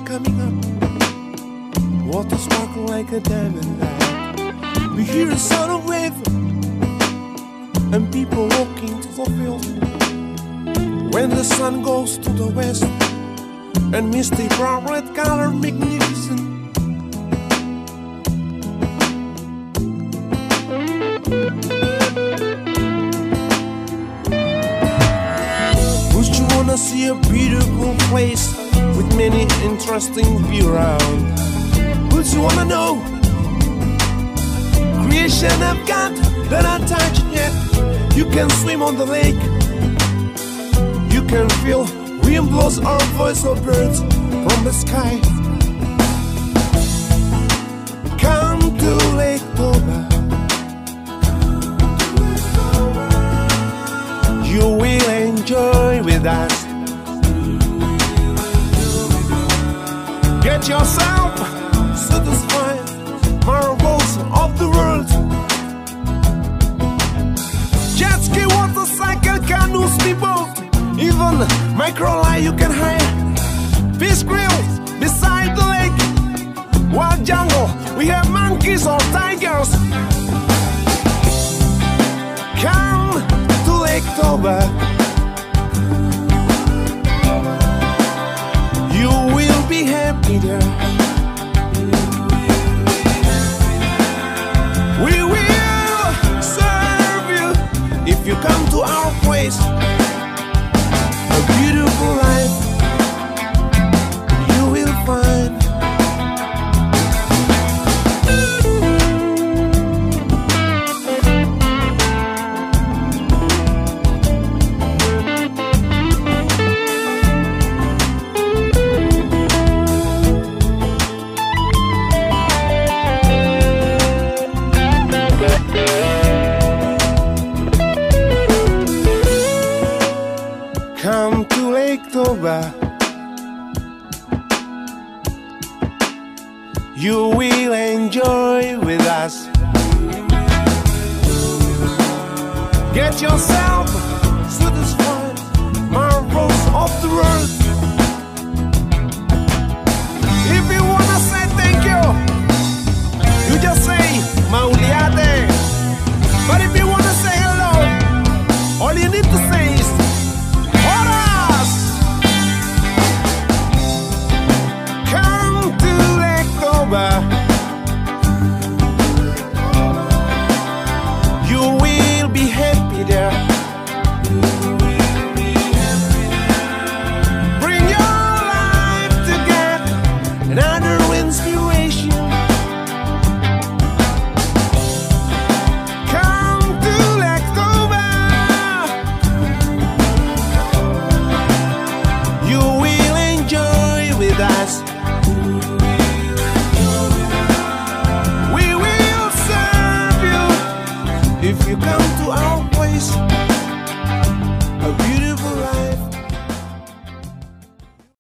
coming up, water sparkle like a diamond light. We hear a sound of wave and people walking to the field. When the sun goes to the west and misty brown red color magnificent. Would you wanna see a beautiful place with many interesting view around? Would you wanna know creation of God that I touched yet? You can swim on the lake, you can feel wind blows our voice of birds from the sky. Come to Lake Toba, you will enjoy with us. Get yourself satisfied, marvels of the world. Jet ski, motorcycle, canoes, speedboat, even microlight you can hire. Fish grills beside the lake, wild jungle, we have monkeys or tigers. Come to Lake Toba, you will be happy there. We will serve you if you come to our place. A beautiful life you will find. Come to Lake Toba, you will enjoy with us. Get yourself